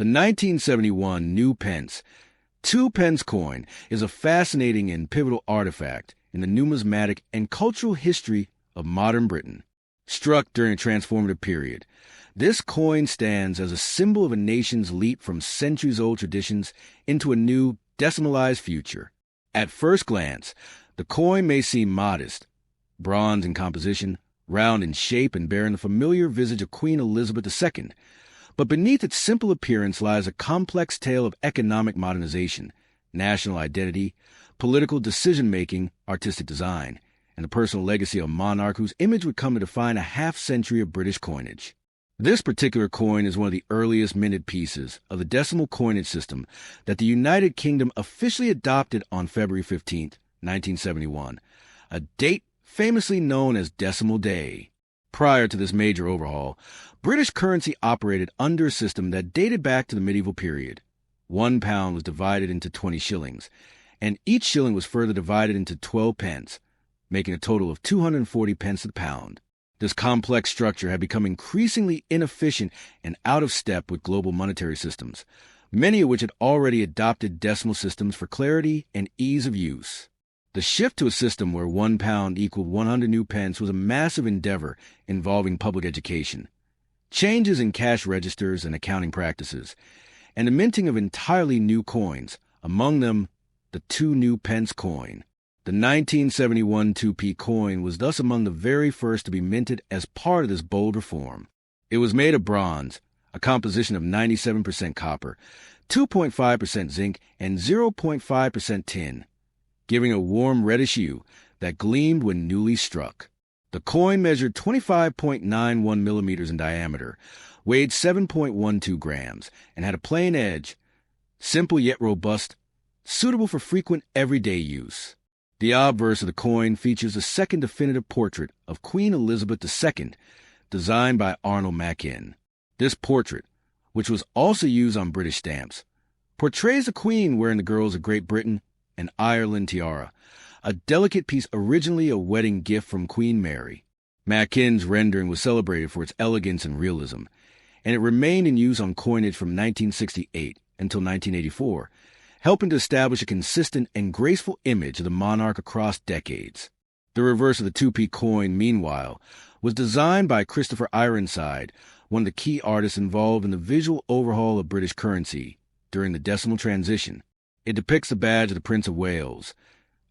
The 1971 new pence, 2 pence coin, is a fascinating and pivotal artifact in the numismatic and cultural history of modern Britain. Struck during a transformative period, this coin stands as a symbol of a nation's leap from centuries-old traditions into a new, decimalized future. At first glance, the coin may seem modest, bronze in composition, round in shape, and bearing the familiar visage of Queen Elizabeth II. But beneath its simple appearance lies a complex tale of economic modernization, national identity, political decision-making, artistic design, and the personal legacy of a monarch whose image would come to define a half-century of British coinage. This particular coin is one of the earliest minted pieces of the decimal coinage system that the United Kingdom officially adopted on February 15, 1971, a date famously known as Decimal Day. Prior to this major overhaul, British currency operated under a system that dated back to the medieval period. £1 was divided into 20 shillings, and each shilling was further divided into 12 pence, making a total of 240 pence to the pound. This complex structure had become increasingly inefficient and out of step with global monetary systems, many of which had already adopted decimal systems for clarity and ease of use. The shift to a system where £1 equaled 100 new pence was a massive endeavor involving public education, changes in cash registers and accounting practices, and the minting of entirely new coins, among them the 2 coin. The 1971 2p coin was thus among the very first to be minted as part of this bold reform. It was made of bronze, a composition of 97% copper, 2.5% zinc, and 0.5% tin, giving a warm reddish hue that gleamed when newly struck. The coin measured 25.91 millimeters in diameter, weighed 7.12 grams, and had a plain edge, simple yet robust, suitable for frequent everyday use. The obverse of the coin features a second definitive portrait of Queen Elizabeth II, designed by Arnold Machin. This portrait, which was also used on British stamps, portrays the Queen wearing the girls of Great Britain and Ireland tiara, a delicate piece originally a wedding gift from Queen Mary. Machin's rendering was celebrated for its elegance and realism, and it remained in use on coinage from 1968 until 1984, helping to establish a consistent and graceful image of the monarch across decades. The reverse of the 2p coin, meanwhile, was designed by Christopher Ironside, one of the key artists involved in the visual overhaul of British currency during the decimal transition. It depicts the badge of the Prince of Wales,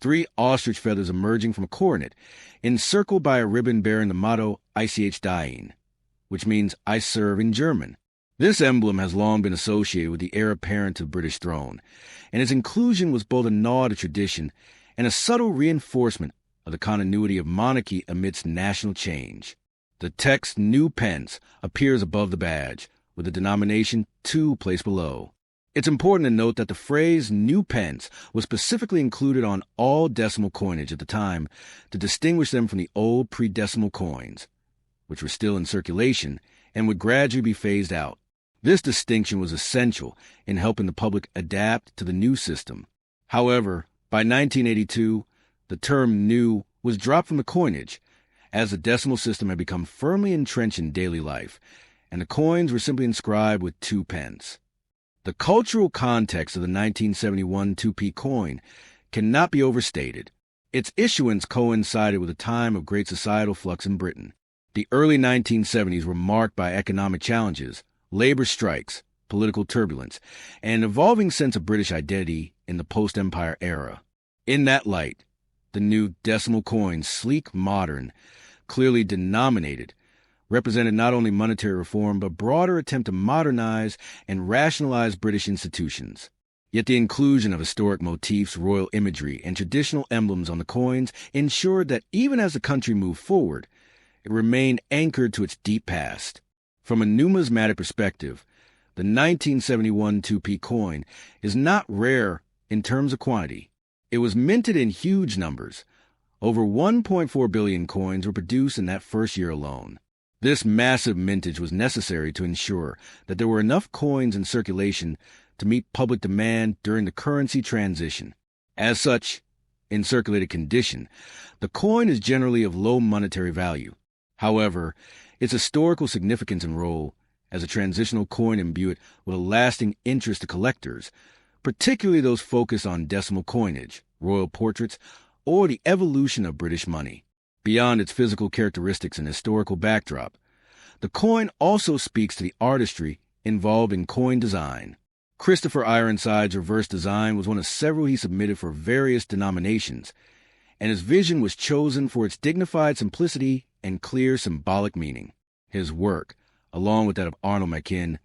3 ostrich feathers emerging from a coronet, encircled by a ribbon bearing the motto Ich Dien, which means I serve in German. This emblem has long been associated with the heir apparent to the British throne, and its inclusion was both a nod to tradition and a subtle reinforcement of the continuity of monarchy amidst national change. The text New Pence appears above the badge, with the denomination 2 placed below. It's important to note that the phrase New Pence was specifically included on all decimal coinage at the time to distinguish them from the old pre-decimal coins, which were still in circulation and would gradually be phased out. This distinction was essential in helping the public adapt to the new system. However, by 1982, the term new was dropped from the coinage, as the decimal system had become firmly entrenched in daily life, and the coins were simply inscribed with 2 pence. The cultural context of the 1971 2p coin cannot be overstated. Its issuance coincided with a time of great societal flux in Britain. The early 1970s were marked by economic challenges, labor strikes, political turbulence, and an evolving sense of British identity in the post-Empire era. In that light, the new decimal coin, sleek, modern, clearly denominated, represented not only monetary reform but a broader attempt to modernize and rationalize British institutions. Yet the inclusion of historic motifs, royal imagery, and traditional emblems on the coins ensured that even as the country moved forward, it remained anchored to its deep past. From a numismatic perspective, the 1971 2p coin is not rare in terms of quantity. It was minted in huge numbers. Over 1.4 billion coins were produced in that first year alone. This massive mintage was necessary to ensure that there were enough coins in circulation to meet public demand during the currency transition. As such, in circulated condition, the coin is generally of low monetary value. However, its historical significance and role as a transitional coin imbue it with a lasting interest to collectors, particularly those focused on decimal coinage, royal portraits, or the evolution of British money. Beyond its physical characteristics and historical backdrop, the coin also speaks to the artistry involved in coin design. Christopher Ironside's reverse design was one of several he submitted for various denominations, and his vision was chosen for its dignified simplicity and clear symbolic meaning. His work, along with that of Arnold Machin,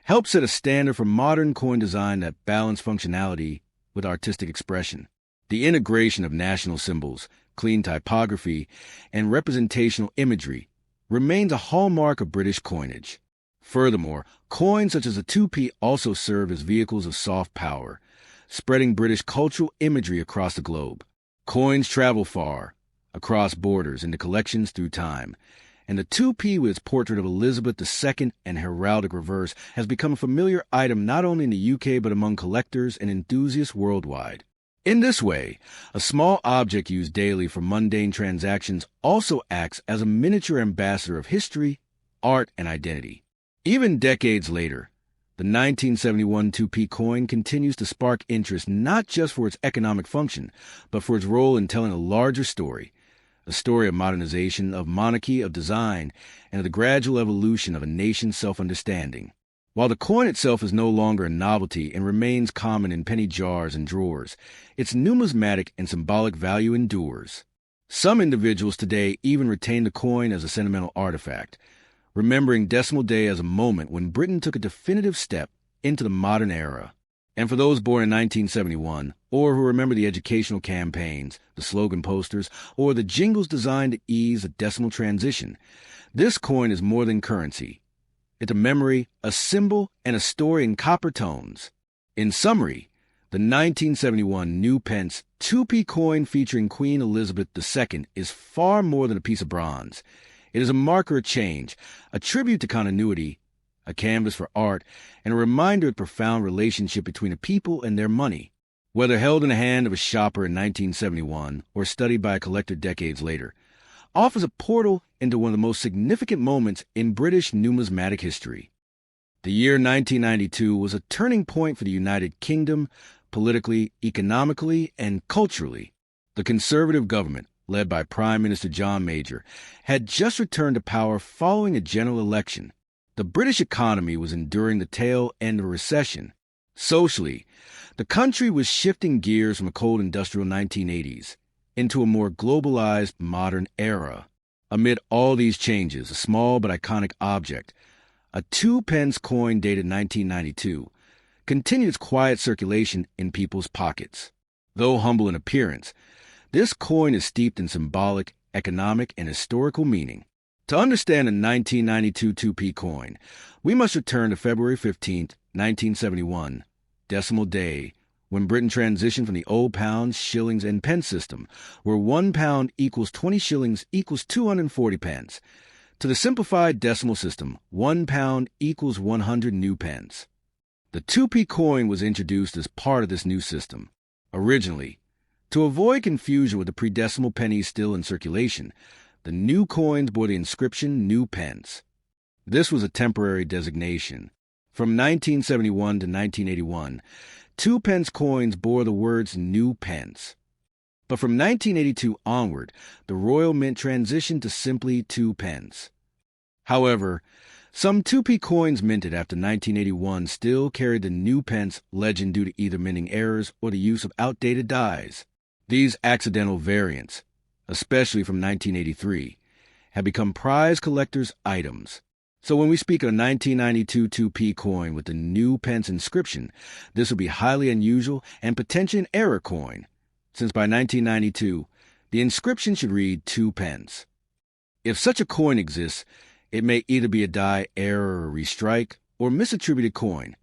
helped set a standard for modern coin design that balanced functionality with artistic expression. The integration of national symbols, clean typography, and representational imagery remains a hallmark of British coinage. Furthermore, coins such as the 2p also serve as vehicles of soft power, spreading British cultural imagery across the globe. Coins travel far, across borders, into collections through time, and the 2p with its portrait of Elizabeth II and heraldic reverse has become a familiar item not only in the UK but among collectors and enthusiasts worldwide. In this way, a small object used daily for mundane transactions also acts as a miniature ambassador of history, art, and identity. Even decades later, the 1971 2p coin continues to spark interest not just for its economic function, but for its role in telling a larger story, a story of modernization, of monarchy, of design, and of the gradual evolution of a nation's self-understanding. While the coin itself is no longer a novelty and remains common in penny jars and drawers, its numismatic and symbolic value endures. Some individuals today even retain the coin as a sentimental artifact, remembering Decimal Day as a moment when Britain took a definitive step into the modern era. And for those born in 1971, or who remember the educational campaigns, the slogan posters, or the jingles designed to ease the decimal transition, this coin is more than currency. It's a memory, a symbol, and a story in copper tones. In summary, the 1971 new Pence 2p coin featuring Queen Elizabeth II is far more than a piece of bronze. It is a marker of change, a tribute to continuity, a canvas for art, and a reminder of the profound relationship between a people and their money. Whether held in the hand of a shopper in 1971 or studied by a collector decades later, offers a portal into one of the most significant moments in British numismatic history. The year 1992 was a turning point for the United Kingdom, politically, economically, and culturally. The Conservative government, led by Prime Minister John Major, had just returned to power following a general election. The British economy was enduring the tail end of a recession. Socially, the country was shifting gears from a cold industrial 1980s into a more globalized modern era. Amid all these changes, a small but iconic object, a 2p coin dated 1992, continued its quiet circulation in people's pockets. Though humble in appearance, this coin is steeped in symbolic, economic, and historical meaning. To understand the 1992 2p coin, we must return to February 15, 1971, Decimal Day, when Britain transitioned from the old pounds, shillings, and pence system, where 1 pound equals 20 shillings equals 240 pence, to the simplified decimal system, 1 pound equals 100 new pence. The 2p coin was introduced as part of this new system. Originally, to avoid confusion with the pre-decimal pennies still in circulation, the new coins bore the inscription New Pence. This was a temporary designation. From 1971 to 1981, 2p coins bore the words New Pence. But from 1982 onward, the Royal Mint transitioned to simply 2p. However, some 2p coins minted after 1981 still carried the New Pence legend due to either minting errors or the use of outdated dies. These accidental variants, especially from 1983, have become prized collectors' items. So when we speak of a 1992 2p coin with the New Pence inscription, this would be highly unusual and potentially an error coin, since by 1992, the inscription should read 2p. If such a coin exists, it may either be a die error or restrike, or misattributed coin,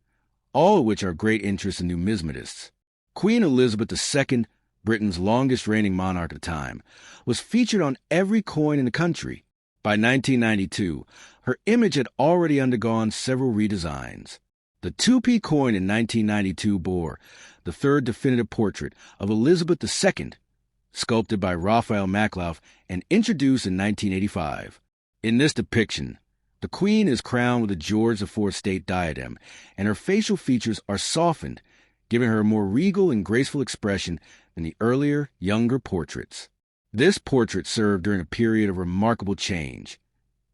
all of which are of great interest in numismatists. Queen Elizabeth II, Britain's longest reigning monarch at the time, was featured on every coin in the country. By 1992, her image had already undergone several redesigns. The 2p coin in 1992 bore the third definitive portrait of Elizabeth II, sculpted by Raphael Maklauf and introduced in 1985. In this depiction, The queen is crowned with a George IV state diadem, and her facial features are softened, giving her a more regal and graceful expression than the earlier, younger portraits. This portrait served during a period of remarkable change.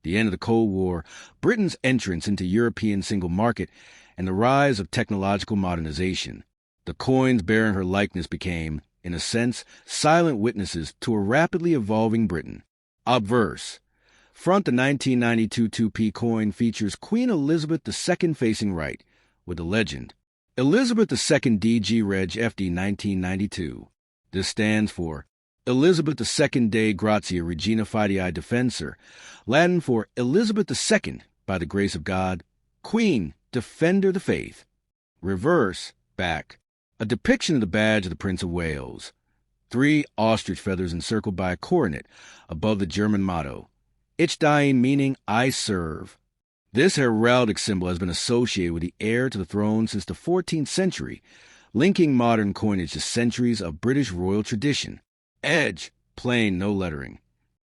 The end of the Cold War, Britain's entrance into European single market, and the rise of technological modernization. The coins bearing her likeness became, in a sense, silent witnesses to a rapidly evolving Britain. Obverse. Front, the 1992 2p coin features Queen Elizabeth II facing right, with the legend, Elizabeth II DG Reg FD 1992. This stands for Elizabeth II Dei Gratia Regina Fidei Defensor, Latin for Elizabeth II, by the grace of God, Queen, Defender the Faith. Reverse, back. A depiction of the badge of the Prince of Wales. 3 ostrich feathers encircled by a coronet above the German motto, Ich diene, meaning I serve. This heraldic symbol has been associated with the heir to the throne since the 14th century, linking modern coinage to centuries of British royal tradition. Edge, plain, no lettering.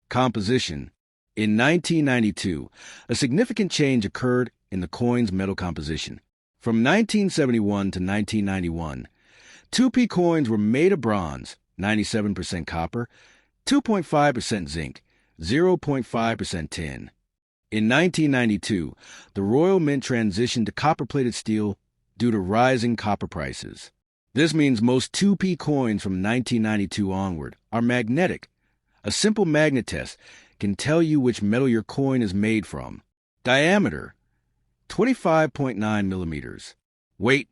Composition. In 1992, a significant change occurred in the coin's metal composition. From 1971 to 1991, 2p coins were made of bronze, 97% copper, 2.5% zinc, 0.5% tin. In 1992, the Royal Mint transitioned to copper-plated steel due to rising copper prices. This means most 2p coins from 1992 onward are magnetic. A simple magnet test can tell you which metal your coin is made from. Diameter, 25.9 millimeters. Weight,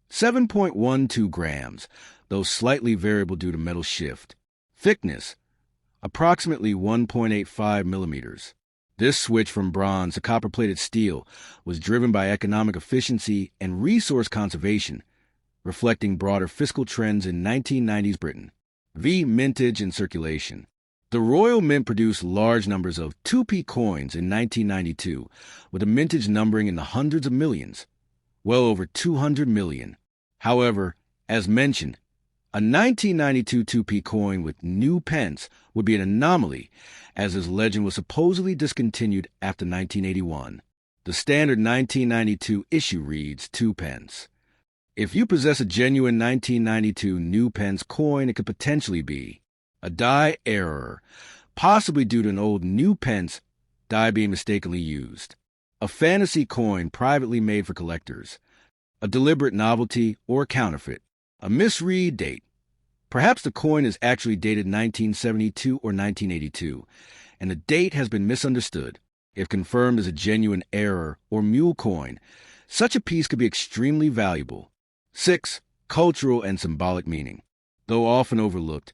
7.12 grams, though slightly variable due to metal shift. Thickness, approximately 1.85 millimeters. This switch from bronze to copper-plated steel was driven by economic efficiency and resource conservation, reflecting broader fiscal trends in 1990s Britain. V. Mintage and circulation. The Royal Mint produced large numbers of 2p coins in 1992, with a mintage numbering in the hundreds of millions, well over 200 million. However, as mentioned, a 1992 2p coin with new pence would be an anomaly, as his legend was supposedly discontinued after 1981. The standard 1992 issue reads 2 pence. If you possess a genuine 1992 new pence coin, it could potentially be a die error, possibly due to an old new pence die being mistakenly used, a fantasy coin privately made for collectors, a deliberate novelty or counterfeit, a misread date. Perhaps the coin is actually dated 1972 or 1982, and the date has been misunderstood. If confirmed as a genuine error or mule coin, such a piece could be extremely valuable. 6. Cultural and symbolic meaning. Though often overlooked,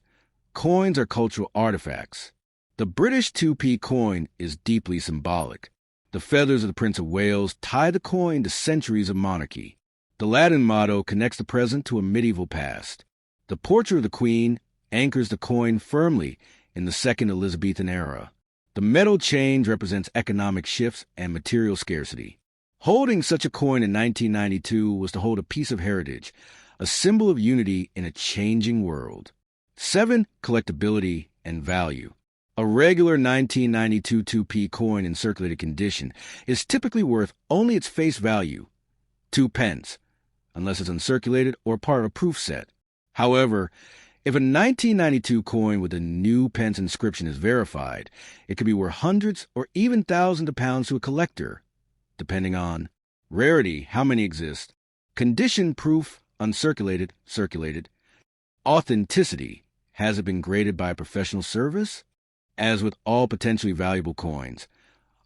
coins are cultural artifacts. The British 2p coin is deeply symbolic. The feathers of the Prince of Wales tie the coin to centuries of monarchy. The Latin motto connects the present to a medieval past. The portrait of the Queen anchors the coin firmly in the Second Elizabethan era. The metal change represents economic shifts and material scarcity. Holding such a coin in 1992 was to hold a piece of heritage, a symbol of unity in a changing world. 7. Collectability and value. A regular 1992 2p coin in circulated condition is typically worth only its face value, 2 pence, unless it's uncirculated or part of a proof set. However, if a 1992 coin with a new pence inscription is verified, it could be worth hundreds or even thousands of pounds to a collector, depending on rarity, how many exist, condition, proof, uncirculated, circulated, authenticity, has it been graded by a professional service? As with all potentially valuable coins,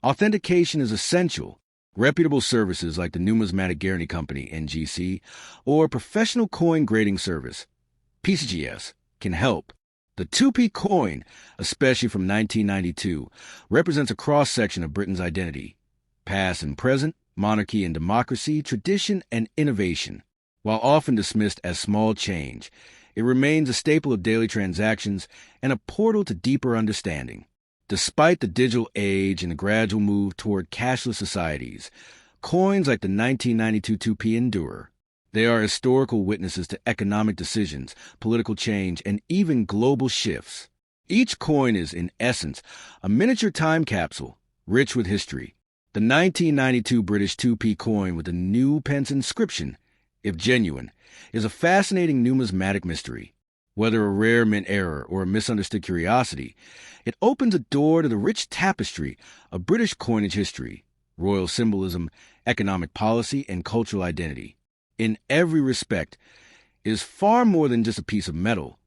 authentication is essential. Reputable services like the Numismatic Guarantee Company, NGC, or professional coin grading service, PCGS, can help. The 2p coin, especially from 1992, represents a cross-section of Britain's identity, past and present, monarchy and democracy, tradition and innovation. While often dismissed as small change, it remains a staple of daily transactions and a portal to deeper understanding. Despite the digital age and the gradual move toward cashless societies, coins like the 1992 2p endure. They are historical witnesses to economic decisions, political change, and even global shifts. Each coin is, in essence, a miniature time capsule, rich with history. The 1992 British 2p coin with the new pence inscription, if genuine, is a fascinating numismatic mystery. Whether a rare mint error or a misunderstood curiosity, it opens a door to the rich tapestry of British coinage history, royal symbolism, economic policy, and cultural identity. In every respect, it is far more than just a piece of metal.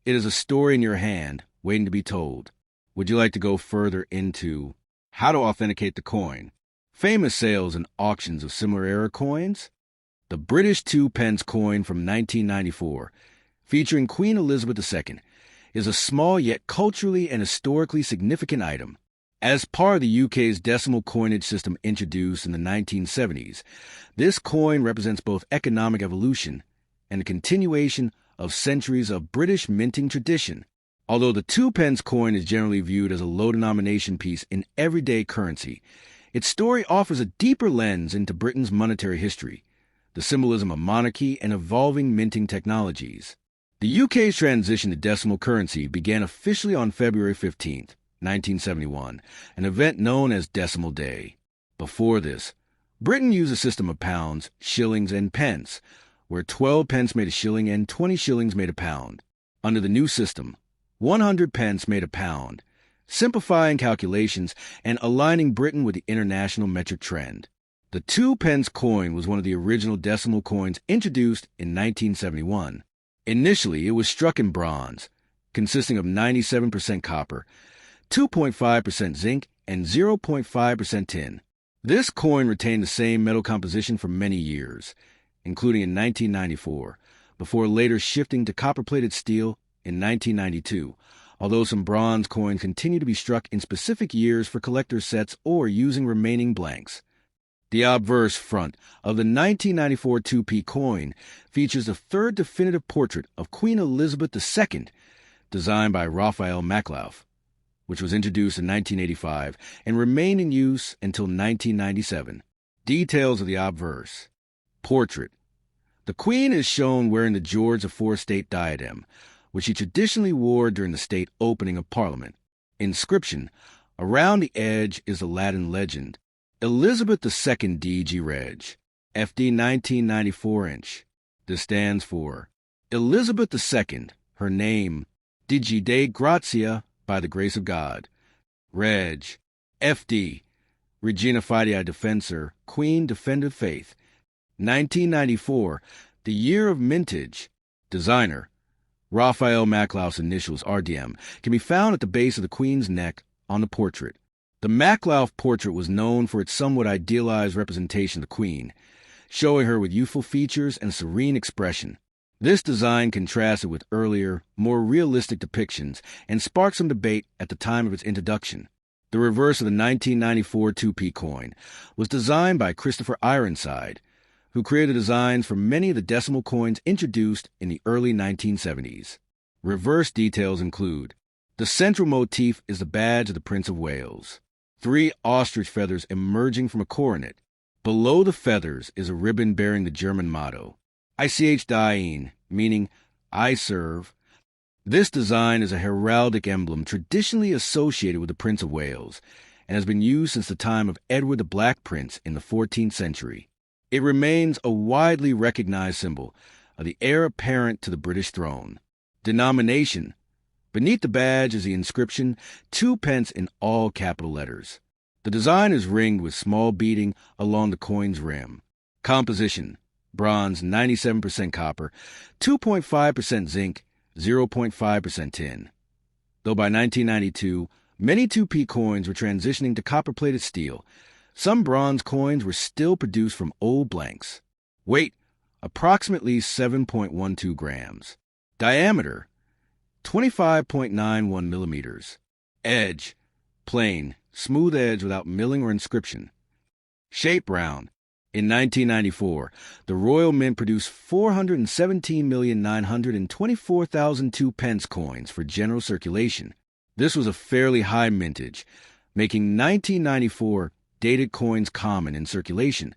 It is a story in your hand, waiting to be told. Would you like to go further into how to authenticate the coin? Famous sales and auctions of similar era coins? The British 2 pence coin from 1994, featuring Queen Elizabeth II, is a small yet culturally and historically significant item. As part of the UK's decimal coinage system introduced in the 1970s, this coin represents both economic evolution and a continuation of centuries of British minting tradition. Although the 2 pence coin is generally viewed as a low-denomination piece in everyday currency, its story offers a deeper lens into Britain's monetary history, the symbolism of monarchy, and evolving minting technologies. The UK's transition to decimal currency began officially on February 15, 1971, an event known as Decimal Day. Before this, Britain used a system of pounds, shillings, and pence, where 12 pence made a shilling and 20 shillings made a pound. Under the new system, 100 pence made a pound, simplifying calculations and aligning Britain with the international metric trend. The 2 pence coin was one of the original decimal coins introduced in 1971. Initially, it was struck in bronze, consisting of 97% copper, 2.5% zinc, and 0.5% tin. This coin retained the same metal composition for many years, including in 1994, before later shifting to copper-plated steel in 1992, although some bronze coins continue to be struck in specific years for collector's sets or using remaining blanks. The obverse front of the 1994 2p coin features the third definitive portrait of Queen Elizabeth II, designed by Raphael Maklauf, which was introduced in 1985 and remained in use until 1997. Details of the obverse. Portrait. The Queen is shown wearing the George IV state diadem, which she traditionally wore during the state opening of Parliament. Inscription. Around the edge is the Latin legend, Elizabeth II DG Reg, FD 1994 inch. This stands for Elizabeth II, her name, Digi Dei Grazia, by the grace of God. Reg, FD, Regina Fidei Defensor, Queen Defended Faith. 1994, the year of mintage. Designer, Raphael Maklauf's initials, RDM, can be found at the base of the Queen's neck on the portrait. The Maklauf portrait was known for its somewhat idealized representation of the Queen, showing her with youthful features and serene expression. This design contrasted with earlier, more realistic depictions and sparked some debate at the time of its introduction. The reverse of the 1994 2p coin was designed by Christopher Ironside, who created designs for many of the decimal coins introduced in the early 1970s. Reverse details include: the central motif is the badge of the Prince of Wales, 3 ostrich feathers emerging from a coronet. Below the feathers is a ribbon bearing the German motto, Ich diene, meaning I serve. This design is a heraldic emblem traditionally associated with the Prince of Wales and has been used since the time of Edward the Black Prince in the 14th century. It remains a widely recognized symbol of the heir apparent to the British throne. Denomination. Beneath the badge is the inscription 2 pence in all capital letters. The design is ringed with small beading along the coin's rim. Composition. Bronze, 97% copper, 2.5% zinc, 0.5% tin. Though by 1992, many 2p coins were transitioning to copper-plated steel, some bronze coins were still produced from old blanks. Weight, approximately 7.12 grams. Diameter, 25.91 millimeters. Edge, plain, smooth edge without milling or inscription. Shape round. In 1994, the Royal Mint produced 417,924,000 2 pence coins for general circulation. This was a fairly high mintage, making 1994 dated coins common in circulation,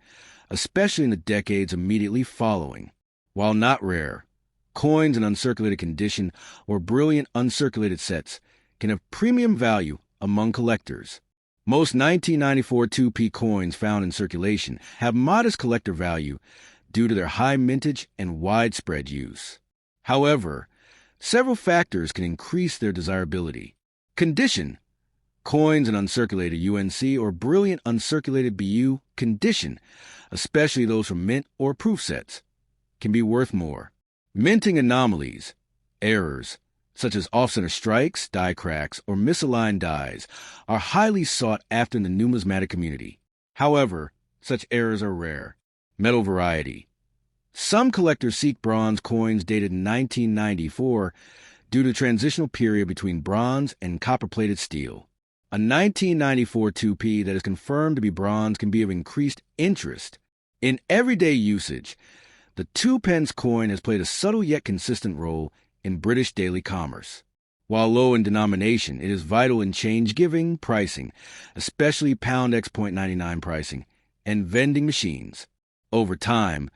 especially in the decades immediately following. While not rare, coins in uncirculated condition or brilliant uncirculated sets can have premium value among collectors. Most 1994 2p coins found in circulation have modest collector value due to their high mintage and widespread use. However, several factors can increase their desirability. Condition. Coins in uncirculated UNC or brilliant uncirculated BU condition, especially those from mint or proof sets, can be worth more. Minting anomalies, errors, such as off-center strikes, die cracks, or misaligned dies, are highly sought after in the numismatic community. However, such errors are rare. Metal variety. Some collectors seek bronze coins dated 1994 due to the transitional period between bronze and copper-plated steel. A 1994 2p that is confirmed to be bronze can be of increased interest. In everyday usage, the 2 pence coin has played a subtle yet consistent role in British daily commerce. While low in denomination, it is vital in change-giving pricing, especially pound x .99 pricing, and vending machines. Over time,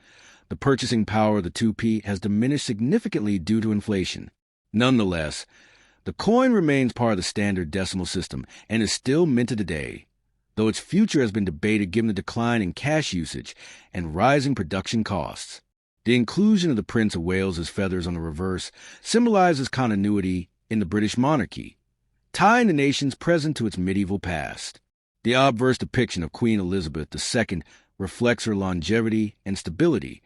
the purchasing power of the 2p has diminished significantly due to inflation. Nonetheless, the coin remains part of the standard decimal system and is still minted today, though its future has been debated given the decline in cash usage and rising production costs. The inclusion of the Prince of Wales's feathers on the reverse symbolizes continuity in the British monarchy, tying the nation's present to its medieval past. The obverse depiction of Queen Elizabeth II reflects her longevity and stability,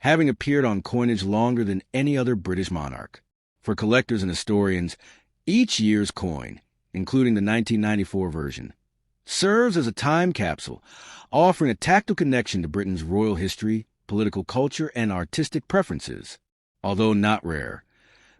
having appeared on coinage longer than any other British monarch. For collectors and historians, each year's coin, including the 1994 version, serves as a time capsule, offering a tactile connection to Britain's royal history, political culture, and artistic preferences. Although not rare,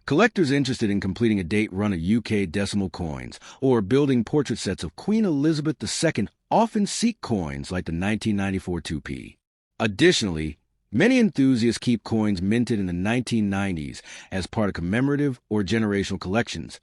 collectors interested in completing a date run of UK decimal coins or building portrait sets of Queen Elizabeth II often seek coins like the 1994 2p. Additionally, many enthusiasts keep coins minted in the 1990s as part of commemorative or generational collections,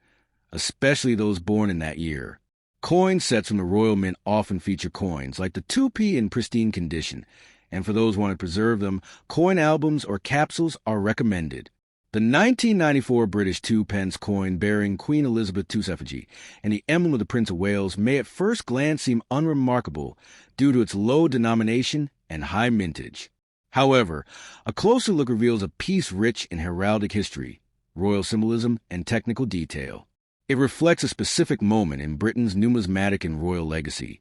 especially those born in that year. Coin sets from the Royal Mint often feature coins like the 2p in pristine condition, and for those wanting to preserve them, coin albums or capsules are recommended. The 1994 British 2 pence coin bearing Queen Elizabeth II's effigy and the emblem of the Prince of Wales may at first glance seem unremarkable due to its low denomination and high mintage. However, a closer look reveals a piece rich in heraldic history, royal symbolism, and technical detail. It reflects a specific moment in Britain's numismatic and royal legacy,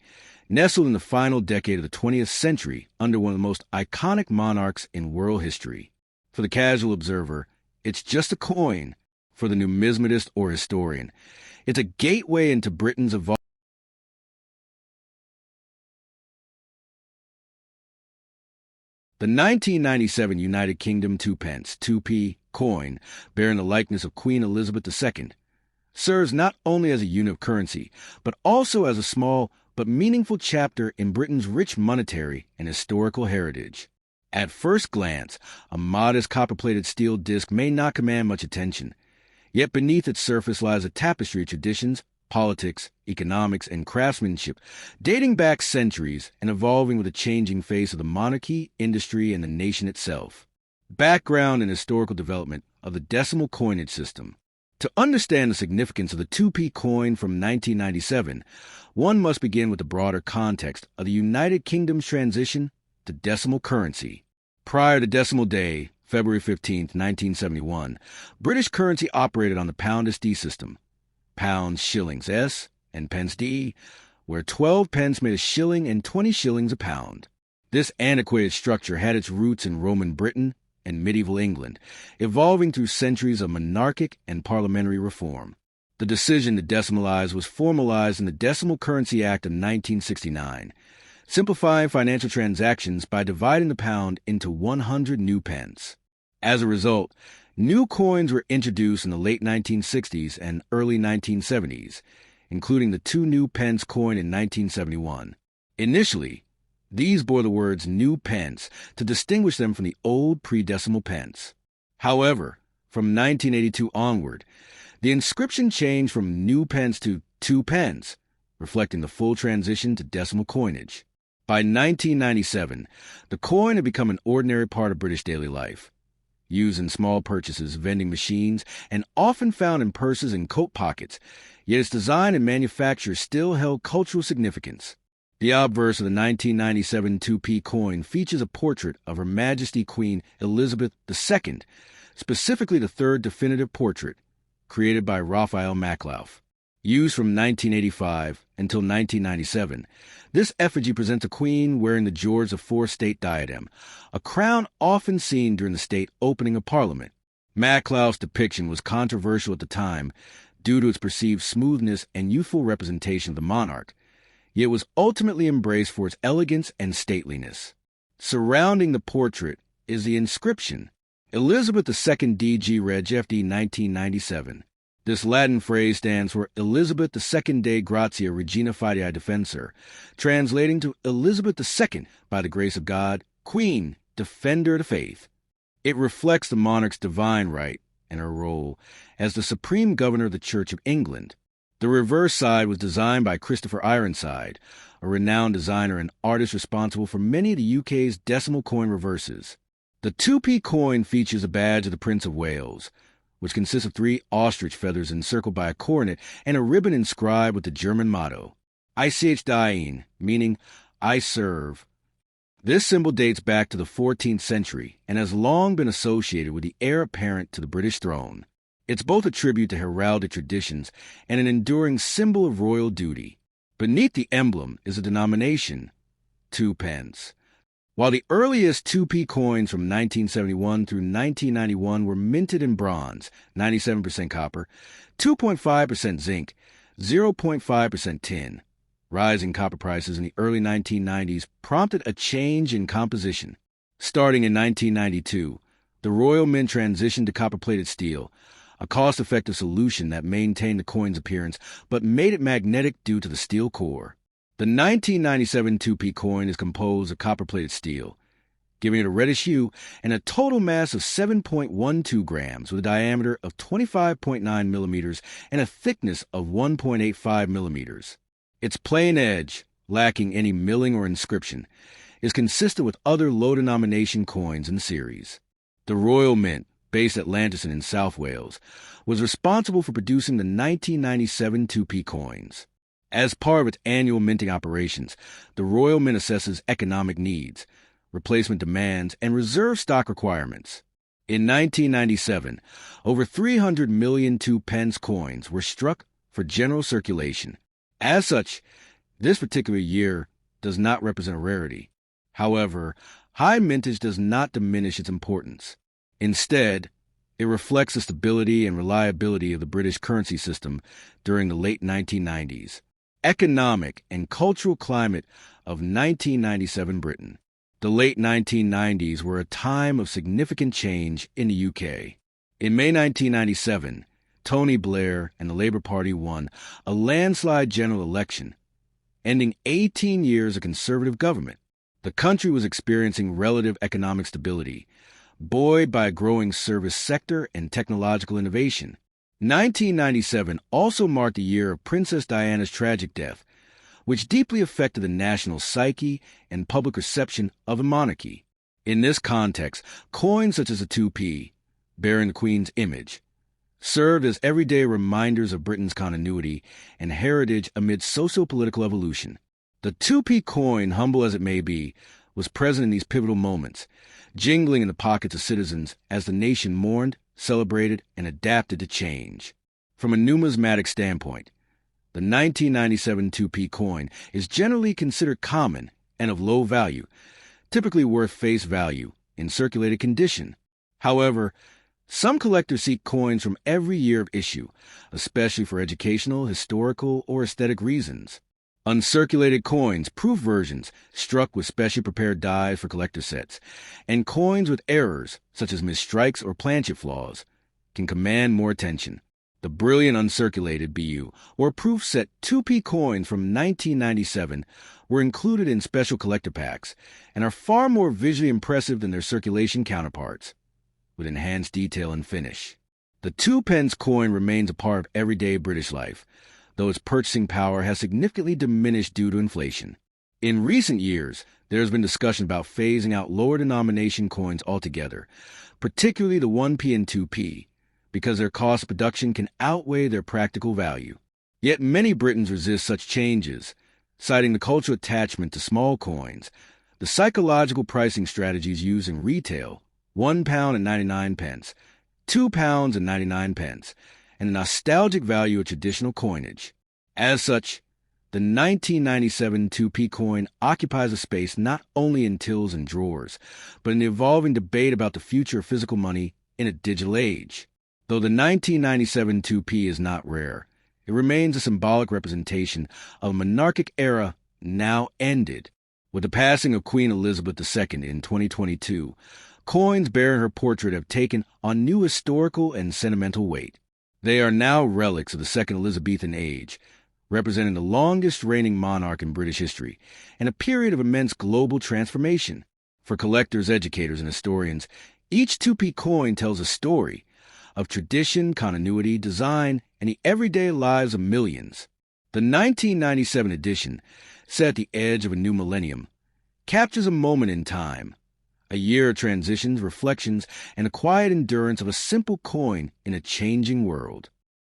nestled in the final decade of the 20th century under one of the most iconic monarchs in world history. For the casual observer, it's just a coin. For the numismatist or historian, it's a gateway into Britain's evolving. The 1997 United Kingdom 2 pence 2p coin, bearing the likeness of Queen Elizabeth II, serves not only as a unit of currency, but also as a small but meaningful chapter in Britain's rich monetary and historical heritage. At first glance, a modest copper-plated steel disc may not command much attention, yet beneath its surface lies a tapestry of traditions, politics, economics, and craftsmanship dating back centuries and evolving with the changing face of the monarchy, industry, and the nation itself. Background and historical development of the decimal coinage system. To understand the significance of the 2p coin from 1997, one must begin with the broader context of the United Kingdom's transition to decimal currency. Prior to Decimal Day, February 15, 1971, British currency operated on the pound-s-d system, pounds, shillings S, and pence D, where 12 pence made a shilling and 20 shillings a pound. This antiquated structure had its roots in Roman Britain and medieval England, evolving through centuries of monarchic and parliamentary reform. The decision to decimalize was formalized in the Decimal Currency Act of 1969, simplifying financial transactions by dividing the pound into 100 new pence. As a result, new coins were introduced in the late 1960s and early 1970s, including the 2 new pence coin in 1971. Initially, these bore the words new pence to distinguish them from the old pre-decimal pence. However, from 1982 onward, the inscription changed from new pence to 2 pence, reflecting the full transition to decimal coinage. By 1997, the coin had become an ordinary part of British daily life. used in small purchases, vending machines, and often found in purses and coat pockets, yet its design and manufacture still held cultural significance. The obverse of the 1997 2p coin features a portrait of Her Majesty Queen Elizabeth II, specifically the third definitive portrait, created by Raphael Maklauf. Used from 1985 until 1997, this effigy presents a queen wearing the George IV state diadem, a crown often seen during the state opening of Parliament. Maklauf's depiction was controversial at the time due to its perceived smoothness and youthful representation of the monarch, yet was ultimately embraced for its elegance and stateliness. Surrounding the portrait is the inscription, Elizabeth II DG Reg FD 1997. This Latin phrase stands for Elizabeth II Dei Gratia Regina Fidei Defensor, translating to Elizabeth II, by the grace of God, Queen, Defender of the Faith. It reflects the monarch's divine right and her role as the supreme governor of the Church of England. The reverse side was designed by Christopher Ironside, a renowned designer and artist responsible for many of the UK's decimal coin reverses. The 2p coin features a badge of the Prince of Wales, which consists of 3 ostrich feathers encircled by a coronet and a ribbon inscribed with the German motto, Ich diene, meaning I serve. This symbol dates back to the 14th century and has long been associated with the heir apparent to the British throne. It's both a tribute to heraldic traditions and an enduring symbol of royal duty. Beneath the emblem is a denomination, 2 pence. While the earliest 2p coins from 1971 through 1991 were minted in bronze, 97% copper, 2.5% zinc, 0.5% tin, rising copper prices in the early 1990s prompted a change in composition. Starting in 1992, the Royal Mint transitioned to copper-plated steel, a cost-effective solution that maintained the coin's appearance but made it magnetic due to the steel core. The 1997 2p coin is composed of copper-plated steel, giving it a reddish hue and a total mass of 7.12 grams with a diameter of 25.9 millimeters and a thickness of 1.85 millimeters. Its plain edge, lacking any milling or inscription, is consistent with other low-denomination coins in the series. The Royal Mint, based at Llanterson in South Wales, was responsible for producing the 1997 2p coins. As part of its annual minting operations, the Royal Mint assesses economic needs, replacement demands, and reserve stock requirements. In 1997, over 300 million 2 pence coins were struck for general circulation. As such, this particular year does not represent a rarity. However, high mintage does not diminish its importance. Instead, it reflects the stability and reliability of the British currency system during the late 1990s. Economic and cultural climate of 1997 Britain. The late 1990s were a time of significant change in the UK. In May 1997, Tony Blair and the Labour Party won a landslide general election, ending 18 years of Conservative government. The country was experiencing relative economic stability, buoyed by a growing service sector and technological innovation. 1997 also marked the year of Princess Diana's tragic death, which deeply affected the national psyche and public reception of the monarchy. In this context, coins such as the 2p, bearing the Queen's image, served as everyday reminders of Britain's continuity and heritage amid socio-political evolution. The 2p coin, humble as it may be, was present in these pivotal moments, jingling in the pockets of citizens as the nation mourned, celebrated, and adapted to change. From a numismatic standpoint, the 1997 2p coin is generally considered common and of low value, typically worth face value in circulated condition. However, some collectors seek coins from every year of issue, especially for educational, historical, or aesthetic reasons. Uncirculated coins, proof versions, struck with specially prepared dies for collector sets, and coins with errors, such as misstrikes or planchet flaws, can command more attention. The brilliant uncirculated BU, or proof set 2p coins from 1997, were included in special collector packs and are far more visually impressive than their circulation counterparts, with enhanced detail and finish. The 2 pence coin remains a part of everyday British life, though its purchasing power has significantly diminished due to inflation. In recent years, there has been discussion about phasing out lower denomination coins altogether, particularly the 1p and 2p, because their cost of production can outweigh their practical value. Yet many Britons resist such changes, citing the cultural attachment to small coins, the psychological pricing strategies used in retail, £1 and 99 pence, £2 and 99 pence, and the nostalgic value of traditional coinage. As such, the 1997 2p coin occupies a space not only in tills and drawers, but in the evolving debate about the future of physical money in a digital age. Though the 1997 2p is not rare, it remains a symbolic representation of a monarchic era now ended. With the passing of Queen Elizabeth II in 2022, coins bearing her portrait have taken on new historical and sentimental weight. They are now relics of the Second Elizabethan age, representing the longest reigning monarch in British history, and a period of immense global transformation. For collectors, educators, and historians, each 2p coin tells a story of tradition, continuity, design, and the everyday lives of millions. The 1997 edition, set at the edge of a new millennium, captures a moment in time, a year of transitions, reflections, and the quiet endurance of a simple coin in a changing world.